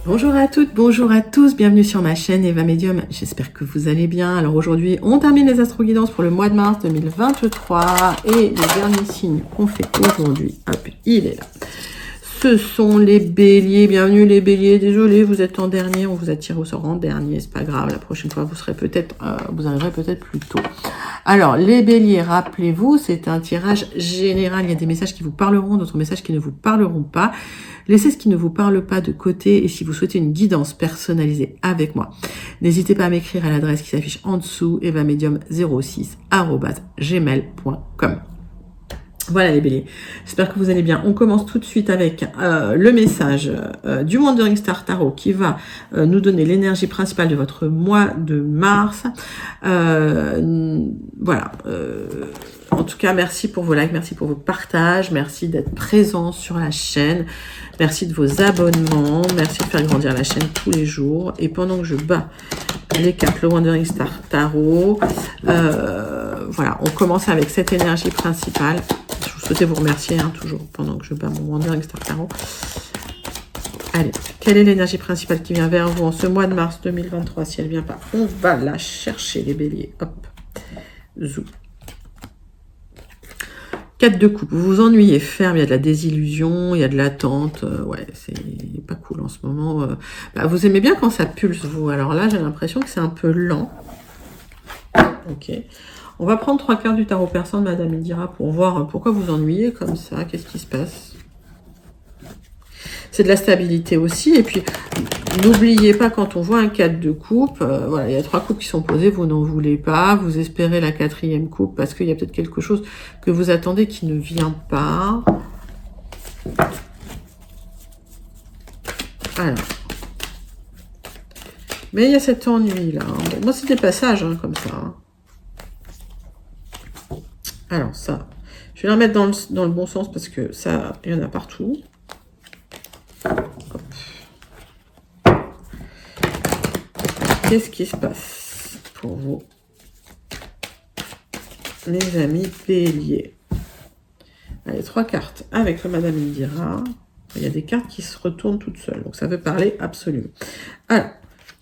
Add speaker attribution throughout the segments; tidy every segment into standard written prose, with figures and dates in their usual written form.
Speaker 1: Bonjour à toutes, bonjour à tous, bienvenue sur ma chaîne Eva Medium, j'espère que vous allez bien. Alors aujourd'hui, on termine les astro-guidances pour le mois de mars 2023 et le dernier signe qu'on fait aujourd'hui, hop, il est là. Ce sont les béliers, bienvenue les béliers, désolé, vous êtes en dernier, on vous a tiré au sort en dernier, c'est pas grave, la prochaine fois vous serez peut-être, vous arriverez peut-être plus tôt. Alors, les béliers, rappelez-vous, c'est un tirage général, il y a des messages qui vous parleront, d'autres messages qui ne vous parleront pas. Laissez ce qui ne vous parle pas de côté et si vous souhaitez une guidance personnalisée avec moi, n'hésitez pas à m'écrire à l'adresse qui s'affiche en dessous, evamedium06@gmail.com. Voilà les béliers, j'espère que vous allez bien. On commence tout de suite avec le message du Wandering Star Tarot qui va nous donner l'énergie principale de votre mois de mars. Voilà. En tout cas, merci pour vos likes, merci pour vos partages, merci d'être présents sur la chaîne, merci de vos abonnements, merci de faire grandir la chaîne tous les jours. Et pendant que je bats les cartes, le Wandering Star Tarot, voilà, on commence avec cette énergie principale. Je souhaitais vous remercier, toujours, pendant que je bats mon Wandering Star Tarot. Allez, quelle est l'énergie principale qui vient vers vous en ce mois de mars 2023? Si elle ne vient pas, on va la chercher, les béliers. Hop, zou. 4 de coupe, vous vous ennuyez ferme, il y a de la désillusion, il y a de l'attente, ouais, c'est pas cool en ce moment. Vous aimez bien quand ça pulse, vous. Alors là, j'ai l'impression que c'est un peu lent. Ok. On va prendre 3 cartes du tarot persan de Madame Indira pour voir pourquoi vous ennuyez comme ça, qu'est-ce qui se passe. C'est de la stabilité aussi, et puis n'oubliez pas quand on voit un 4 de coupe, voilà, il y a 3 coupes qui sont posées, vous n'en voulez pas, vous espérez la 4e coupe parce qu'il y a peut-être quelque chose que vous attendez qui ne vient pas. Alors. Mais il y a cet ennui là. Bon, moi c'est des passages comme ça. Alors ça, je vais la remettre dans le bon sens parce que ça, il y en a partout. Qu'est-ce qui se passe pour vous, les amis béliers? Allez, 3 cartes avec le Madame Indira. Il y a des cartes qui se retournent toutes seules, donc ça veut parler absolument. Alors,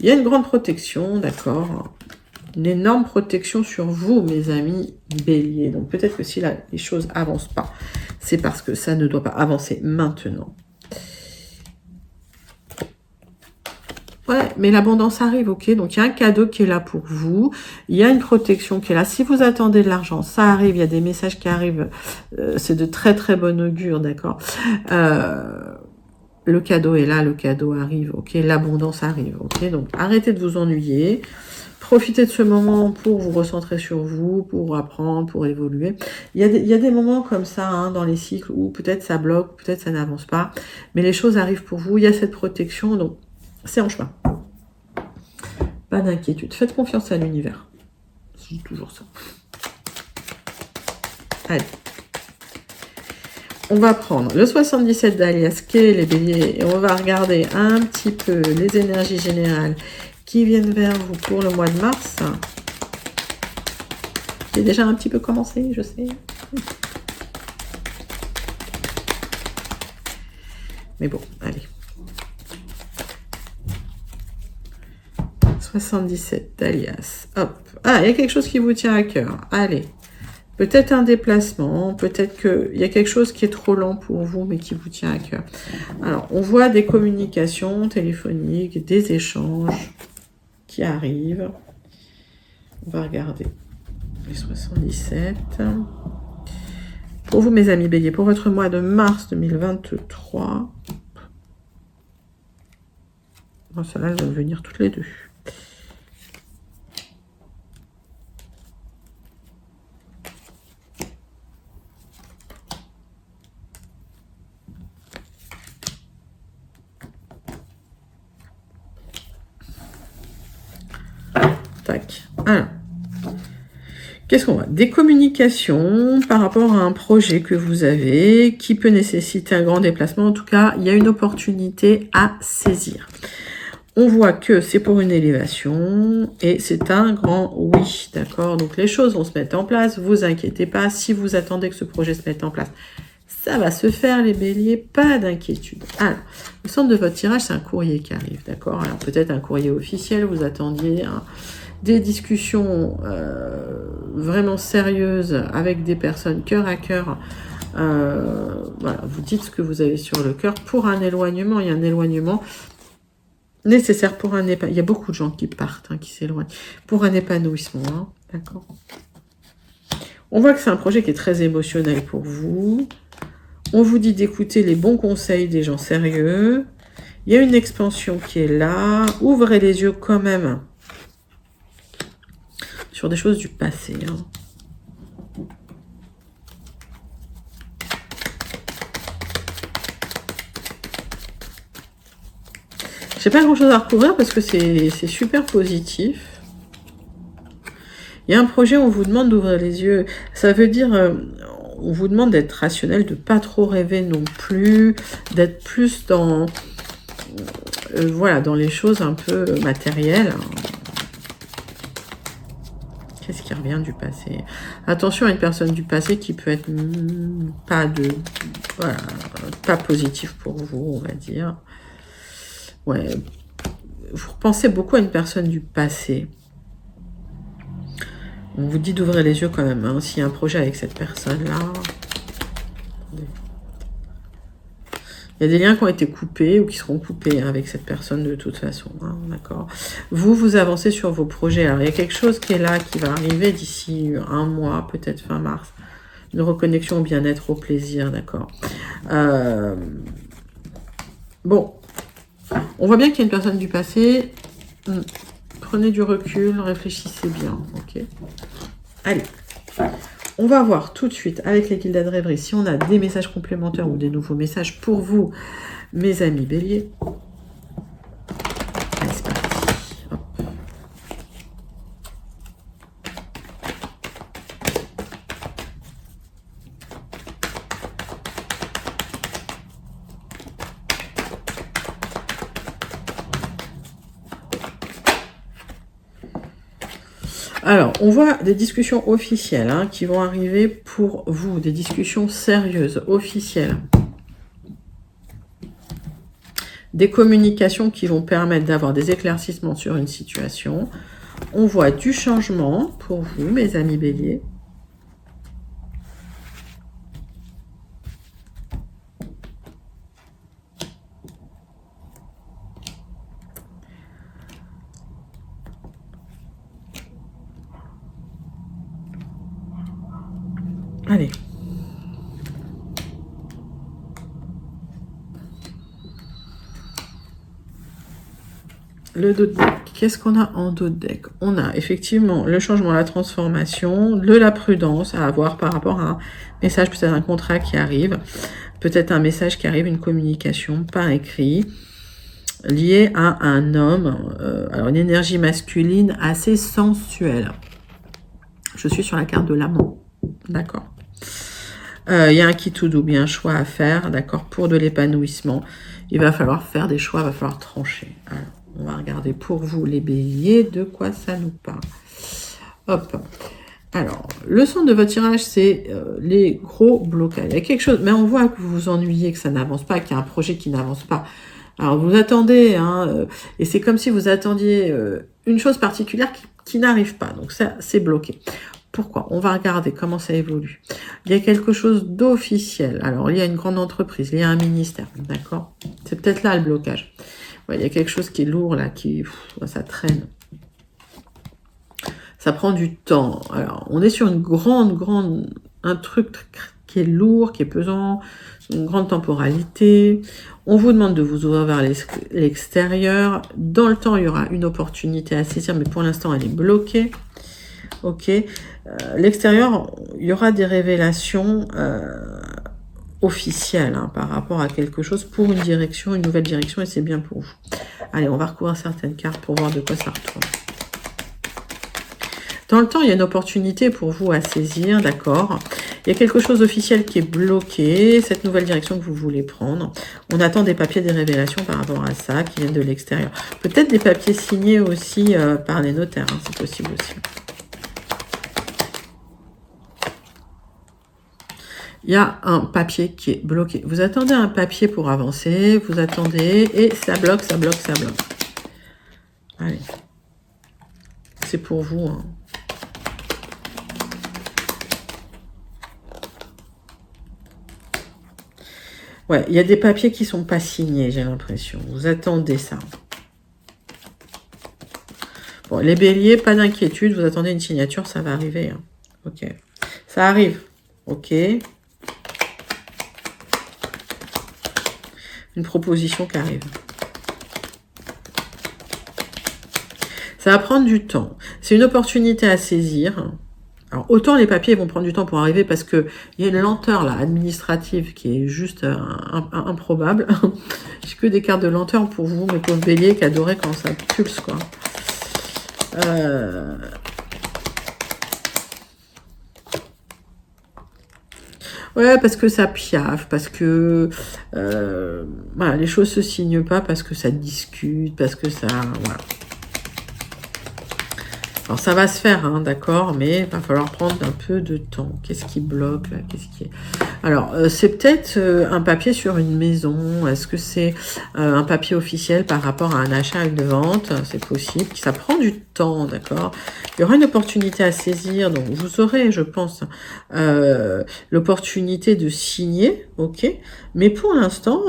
Speaker 1: il y a une grande protection, d'accord, une énorme protection sur vous, mes amis béliers. Donc peut-être que si là, les choses n'avancent pas, c'est parce que ça ne doit pas avancer maintenant. Ouais, mais l'abondance arrive, ok? Donc, il y a un cadeau qui est là pour vous. Il y a une protection qui est là. Si vous attendez de l'argent, ça arrive. Il y a des messages qui arrivent. C'est de très, très bon augure, d'accord? Le cadeau est là, le cadeau arrive, ok? L'abondance arrive, ok? Donc, arrêtez de vous ennuyer. Profitez de ce moment pour vous recentrer sur vous, pour apprendre, pour évoluer. Il y a des moments comme ça dans les cycles où peut-être ça bloque, peut-être ça n'avance pas. Mais les choses arrivent pour vous. Il y a cette protection, donc c'est en chemin. Pas d'inquiétude. Faites confiance à l'univers. Je dis toujours ça. Allez. On va prendre le 77 d'Alias, les béliers, et on va regarder un petit peu les énergies générales qui viennent vers vous pour le mois de mars. J'ai déjà un petit peu commencé, je sais. Mais bon, allez. 77 d'Alias. Hop. Ah, il y a quelque chose qui vous tient à cœur. Allez. Peut-être un déplacement. Peut-être qu'il y a quelque chose qui est trop lent pour vous, mais qui vous tient à cœur. Alors, on voit des communications téléphoniques, des échanges qui arrivent. On va regarder les 77. Pour vous, mes amis béliers, pour votre mois de mars 2023. Bon, celles-là, elles vont venir toutes les deux. Tac. Alors, qu'est-ce qu'on voit? Des communications par rapport à un projet que vous avez qui peut nécessiter un grand déplacement. En tout cas, il y a une opportunité à saisir. On voit que c'est pour une élévation et c'est un grand oui, d'accord? Donc les choses vont se mettre en place, vous inquiétez pas. Si vous attendez que ce projet se mette en place, Ça va se faire, les béliers, pas d'inquiétude. Alors, le centre de votre tirage, c'est un courrier qui arrive, d'accord? Alors, peut-être un courrier officiel, vous attendiez des discussions vraiment sérieuses avec des personnes cœur à cœur. Voilà, vous dites ce que vous avez sur le cœur pour un éloignement. Il y a un éloignement nécessaire pour un épanouissement. Il y a beaucoup de gens qui partent, qui s'éloignent, pour un épanouissement, d'accord? On voit que c'est un projet qui est très émotionnel pour vous. On vous dit d'écouter les bons conseils des gens sérieux. Il y a une expansion qui est là. Ouvrez les yeux quand même sur des choses du passé. J'ai pas grand chose à recouvrir parce que c'est super positif. Il y a un projet où on vous demande d'ouvrir les yeux. Ça veut dire, on vous demande d'être rationnel, de pas trop rêver non plus, d'être plus dans, voilà, dans les choses un peu matérielles. Qu'est-ce qui revient du passé? Attention à une personne du passé qui peut être voilà, pas positif pour vous, on va dire. Ouais, vous repensez beaucoup à une personne du passé. On vous dit d'ouvrir les yeux quand même, s'il y a un projet avec cette personne-là. Il y a des liens qui ont été coupés ou qui seront coupés avec cette personne de toute façon, d'accord. Vous avancez sur vos projets. Alors, il y a quelque chose qui est là, qui va arriver d'ici un mois, peut-être fin mars. Une reconnexion au bien-être, au plaisir, d'accord. Bon. On voit bien qu'il y a une personne du passé. Prenez du recul, réfléchissez bien. Ok. Allez. On va voir tout de suite avec les guildes de rêverie si on a des messages complémentaires ou des nouveaux messages pour vous, mes amis béliers. Allez, c'est parti. Hop. Alors, on voit des discussions officielles qui vont arriver pour vous, des discussions sérieuses, officielles. Des communications qui vont permettre d'avoir des éclaircissements sur une situation. On voit du changement pour vous, mes amis béliers. Allez. Le dos de deck. Qu'est-ce qu'on a en dos de deck? On a effectivement le changement, la transformation, la prudence à avoir par rapport à un message, peut-être un contrat qui arrive, peut-être un message qui arrive, une communication par écrit, liée à un homme, alors une énergie masculine assez sensuelle. Je suis sur la carte de l'amant, d'accord. Il y a un qui tout double, il y a un choix à faire, d'accord, pour de l'épanouissement. Il va falloir faire des choix, il va falloir trancher. Alors, on va regarder pour vous, les béliers, de quoi ça nous parle. Hop. Alors, le centre de votre tirage, c'est les gros blocages. Il y a quelque chose, mais on voit que vous vous ennuyez, que ça n'avance pas, qu'il y a un projet qui n'avance pas. Alors, vous attendez, et c'est comme si vous attendiez une chose particulière qui n'arrive pas. Donc, ça, c'est bloqué. Pourquoi? On va regarder comment ça évolue. Il y a quelque chose d'officiel. Alors, il y a une grande entreprise, il y a un ministère, d'accord? C'est peut-être là le blocage. Ouais, il y a quelque chose qui est lourd, là, ça traîne. Ça prend du temps. Alors, on est sur un truc qui est lourd, qui est pesant, une grande temporalité. On vous demande de vous ouvrir vers l'extérieur. Dans le temps, il y aura une opportunité à saisir, mais pour l'instant, elle est bloquée. Ok. L'extérieur, il y aura des révélations officielles par rapport à quelque chose pour une direction, une nouvelle direction, et c'est bien pour vous. Allez, on va recouvrir certaines cartes pour voir de quoi ça retourne. Dans le temps, il y a une opportunité pour vous à saisir, d'accord. Il y a quelque chose d'officiel qui est bloqué, cette nouvelle direction que vous voulez prendre. On attend des papiers, des révélations par rapport à ça, qui viennent de l'extérieur. Peut-être des papiers signés aussi par les notaires, c'est possible aussi. il y a un papier qui est bloqué. Vous attendez un papier pour avancer, vous attendez, et ça bloque, ça bloque, ça bloque. Allez. C'est pour vous, hein. Ouais, il y a des papiers qui sont pas signés, j'ai l'impression. Vous attendez ça. Bon, les béliers, pas d'inquiétude. Vous attendez une signature, ça va arriver, hein. Ok. Ça arrive. Ok. Une proposition qui arrive. Ça va prendre du temps. C'est une opportunité à saisir. Alors, autant les papiers vont prendre du temps pour arriver parce que il y a une lenteur là administrative qui est juste improbable. J'ai que des cartes de lenteur pour vous, mes pauvres béliers, qui adoraient quand ça pulse, quoi. Ouais, parce que ça piaffe, parce que voilà, les choses se signent pas, parce que ça discute, parce que ça... Voilà. Alors ça va se faire, hein, d'accord, mais il va falloir prendre un peu de temps. Qu'est-ce qui bloque là? Qu'est-ce qui est... Alors, c'est peut-être un papier sur une maison. Est-ce que c'est un papier officiel par rapport à un achat, une vente? C'est possible. Ça prend du temps, d'accord. Il y aura une opportunité à saisir. Donc, vous aurez, je pense, l'opportunité de signer, ok. Mais pour l'instant,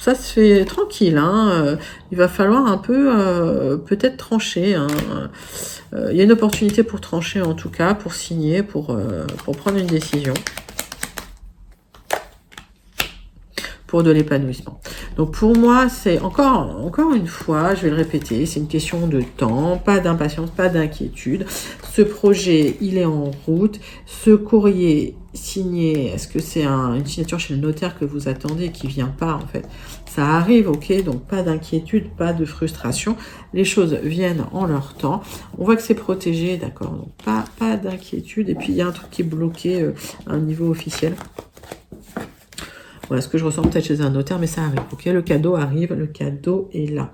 Speaker 1: ça se fait tranquille, hein. Il va falloir un peu, peut-être trancher, hein. Il y a une opportunité pour trancher, en tout cas, pour signer, pour prendre une décision. Pour de l'épanouissement. Donc pour moi, c'est encore une fois, je vais le répéter, c'est une question de temps, pas d'impatience, pas d'inquiétude. Ce projet, il est en route. Ce courrier signé, est-ce que c'est une signature chez le notaire que vous attendez qui vient pas en fait? Ça arrive, ok, donc pas d'inquiétude, pas de frustration. Les choses viennent en leur temps. On voit que c'est protégé, d'accord, donc pas d'inquiétude. Et puis il y a un truc qui est bloqué à un niveau officiel. Voilà ce que je ressens peut-être chez un notaire, mais ça arrive. Ok, le cadeau arrive, le cadeau est là.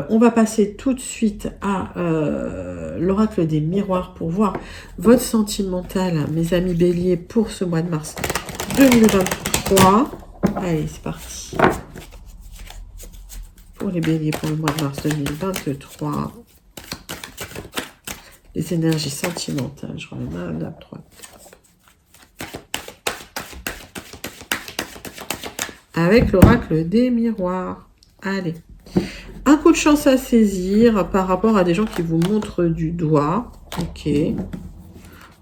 Speaker 1: On va passer tout de suite à l'oracle des miroirs pour voir votre sentimental, mes amis béliers, pour ce mois de mars 2023. Allez, c'est parti. Pour les béliers, pour le mois de mars 2023. Les énergies sentimentales, je remets ma nappe droite. Avec l'oracle des miroirs. Allez. Un coup de chance à saisir par rapport à des gens qui vous montrent du doigt. Ok.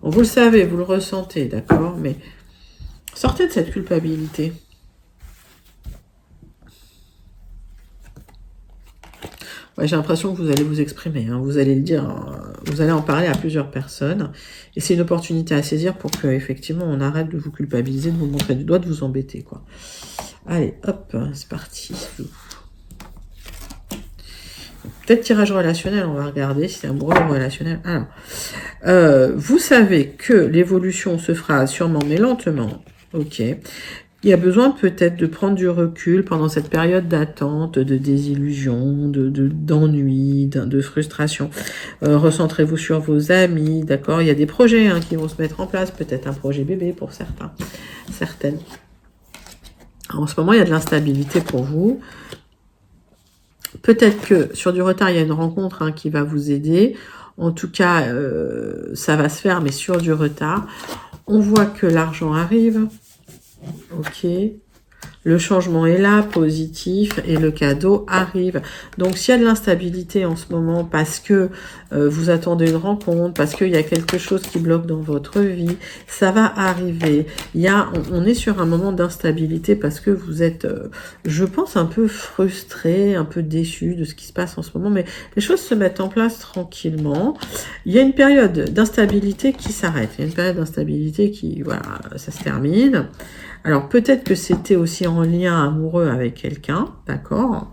Speaker 1: Bon, vous le savez, vous le ressentez, d'accord, mais sortez de cette culpabilité. Ouais, j'ai l'impression que vous allez vous exprimer, hein. Vous allez le dire, vous allez en parler à plusieurs personnes. Et c'est une opportunité à saisir pour que, effectivement, on arrête de vous culpabiliser, de vous montrer du doigt, de vous embêter, quoi. Allez, hop, c'est parti. Peut-être tirage relationnel, on va regarder si c'est amoureux ou relationnel. Alors, vous savez que l'évolution se fera sûrement, mais lentement. Ok. Il y a besoin peut-être de prendre du recul pendant cette période d'attente, de désillusion, d'ennui, de frustration. Recentrez-vous sur vos amis, d'accord? Il y a des projets qui vont se mettre en place, peut-être un projet bébé pour certains, certaines. En ce moment, il y a de l'instabilité pour vous. Peut-être que sur du retard, il y a une rencontre qui va vous aider. En tout cas, ça va se faire, mais sur du retard. On voit que l'argent arrive. Ok. Le changement est là, positif, et le cadeau arrive. Donc, s'il y a de l'instabilité en ce moment, parce que vous attendez une rencontre, parce qu'il y a quelque chose qui bloque dans votre vie, ça va arriver. On est sur un moment d'instabilité parce que vous êtes, je pense, un peu frustré, un peu déçu de ce qui se passe en ce moment, mais les choses se mettent en place tranquillement. Il y a une période d'instabilité qui s'arrête. Il y a une période d'instabilité qui, voilà, ça se termine. Alors, peut-être que c'était aussi en lien amoureux avec quelqu'un, d'accord,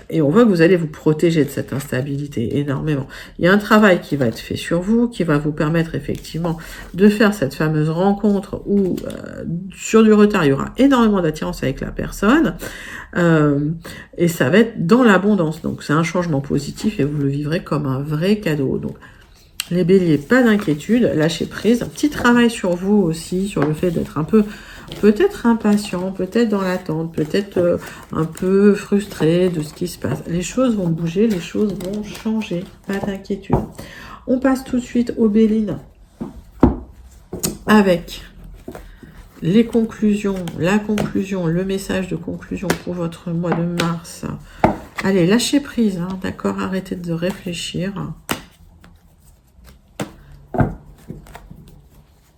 Speaker 1: et on voit que vous allez vous protéger de cette instabilité énormément. Il y a un travail qui va être fait sur vous, qui va vous permettre effectivement de faire cette fameuse rencontre où, sur du retard, il y aura énormément d'attirance avec la personne, et ça va être dans l'abondance. Donc, c'est un changement positif et vous le vivrez comme un vrai cadeau. Donc, Les béliers, pas d'inquiétude, lâchez prise. Un petit travail sur vous aussi, sur le fait d'être un peu, peut-être impatient, peut-être dans l'attente, peut-être un peu frustré de ce qui se passe. Les choses vont bouger, les choses vont changer, pas d'inquiétude. On passe tout de suite aux Bélines avec les conclusions, la conclusion, le message de conclusion pour votre mois de mars. Allez, lâchez prise, hein, d'accord? Arrêtez de réfléchir.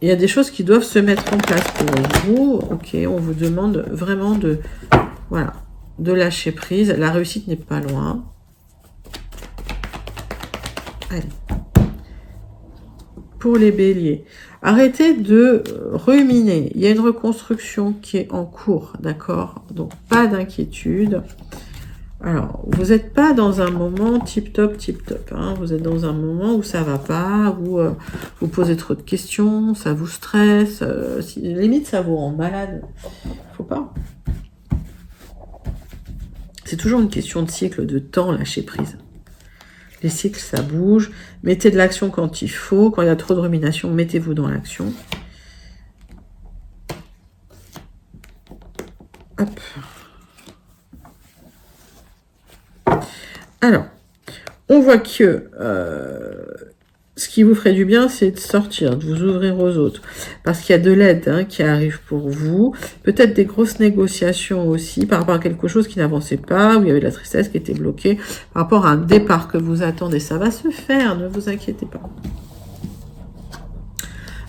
Speaker 1: Il y a des choses qui doivent se mettre en place pour vous. Ok, on vous demande vraiment de, voilà, de lâcher prise. La réussite n'est pas loin. Allez. Pour les béliers, arrêtez de ruminer. Il y a une reconstruction qui est en cours, d'accord? Donc, pas d'inquiétude. Alors, vous n'êtes pas dans un moment tip-top, hein. Vous êtes dans un moment où ça va pas, où vous posez trop de questions, ça vous stresse, limite ça vous rend malade. Faut pas. C'est toujours une question de cycle, de temps, lâcher prise. Les cycles, ça bouge. Mettez de l'action quand il faut. Quand il y a trop de rumination, mettez-vous dans l'action. Hop. Alors, on voit que ce qui vous ferait du bien, c'est de sortir, de vous ouvrir aux autres. Parce qu'il y a de l'aide hein, qui arrive pour vous. Peut-être des grosses négociations aussi par rapport à quelque chose qui n'avançait pas, où il y avait de la tristesse qui était bloquée, par rapport à un départ que vous attendez. Ça va se faire, ne vous inquiétez pas.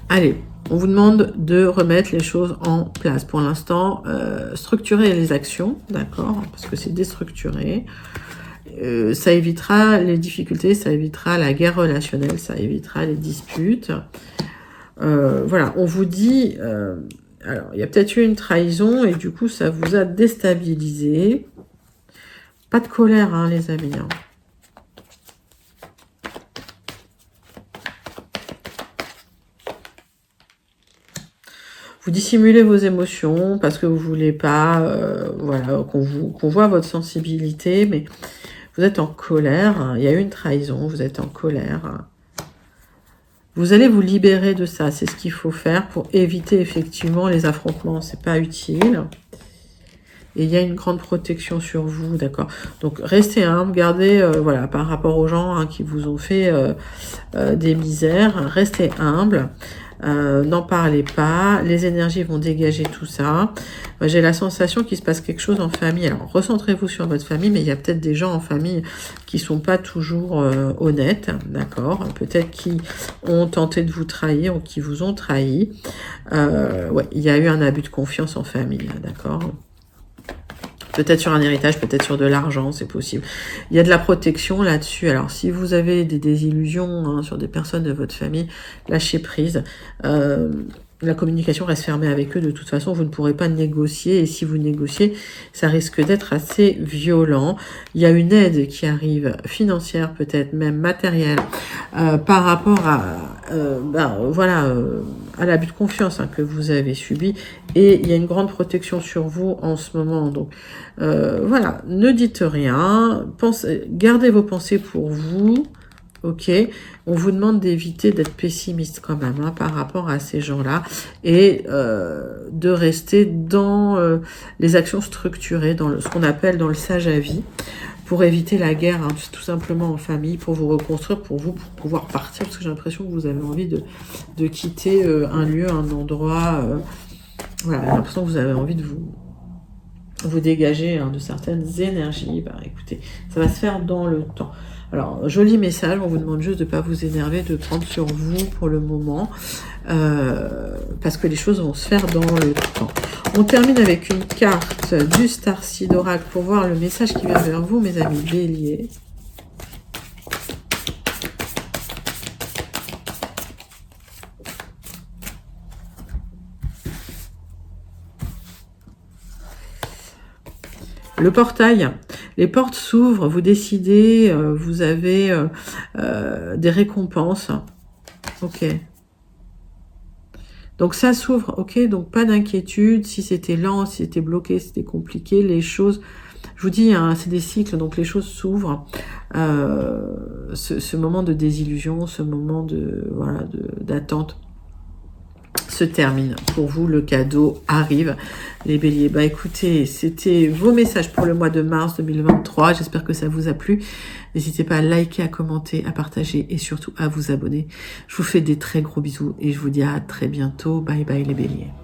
Speaker 1: Allez, on vous demande de remettre les choses en place. Pour l'instant, structurer les actions, d'accord? Parce que c'est déstructuré. Ça évitera les difficultés, ça évitera la guerre relationnelle, ça évitera les disputes. Voilà, on vous dit... alors, il y a peut-être eu une trahison et du coup, ça vous a déstabilisé. Pas de colère, hein, les amis. Hein. Vous dissimulez vos émotions parce que vous voulez pas, voilà, qu'on voit votre sensibilité, mais vous êtes en colère. Il y a eu une trahison, vous êtes en colère. Vous allez vous libérer de ça. C'est ce qu'il faut faire pour éviter effectivement les affrontements. C'est pas utile. Et il y a une grande protection sur vous, d'accord? Donc, restez humble, gardez, voilà, par rapport aux gens hein, qui vous ont fait des misères, restez humble. N'en parlez pas, les énergies vont dégager tout ça. J'ai la sensation qu'il se passe quelque chose en famille. Alors, recentrez-vous sur votre famille, mais il y a peut-être des gens en famille qui sont pas toujours honnêtes, d'accord? Peut-être qui ont tenté de vous trahir ou qui vous ont trahi. Ouais, il y a eu un abus de confiance en famille, d'accord? Peut-être sur un héritage, peut-être sur de l'argent, c'est possible. Il y a de la protection là-dessus. Alors, si vous avez des désillusions hein, sur des personnes de votre famille, lâchez prise. La communication reste fermée avec eux. De toute façon, vous ne pourrez pas négocier. Et si vous négociez, ça risque d'être assez violent. Il y a une aide qui arrive, financière peut-être, même matérielle, par rapport à, à l'abus de confiance hein, que vous avez subi. Et il y a une grande protection sur vous en ce moment. Donc, voilà, ne dites rien. Gardez vos pensées pour vous. Ok, on vous demande d'éviter d'être pessimiste quand même hein, par rapport à ces gens-là et de rester dans les actions structurées, dans ce qu'on appelle dans le sage à vie, pour éviter la guerre, hein, tout simplement en famille, pour vous reconstruire, pour pouvoir partir, parce que j'ai l'impression que vous avez envie de quitter un lieu, un endroit, voilà, j'ai l'impression que vous avez envie de vous dégager hein, de certaines énergies. Bah, écoutez, ça va se faire dans le temps. Alors, joli message, on vous demande juste de ne pas vous énerver, de prendre sur vous pour le moment, parce que les choses vont se faire dans le temps. On termine avec une carte du Starseed Oracle pour voir le message qui vient vers vous, mes amis béliers. Le portail, les portes s'ouvrent, vous décidez, vous avez des récompenses. Ok. Donc ça s'ouvre, ok, donc pas d'inquiétude. Si c'était lent, si c'était bloqué, si c'était compliqué, les choses Je vous dis, hein, c'est des cycles, donc les choses s'ouvrent. Ce moment de désillusion, ce moment de voilà d'attente se termine. Pour vous, le cadeau arrive. Les béliers, bah écoutez, c'était vos messages pour le mois de mars 2023. J'espère que ça vous a plu. N'hésitez pas à liker, à commenter, à partager et surtout à vous abonner. Je vous fais des très gros bisous et je vous dis à très bientôt. Bye bye les béliers.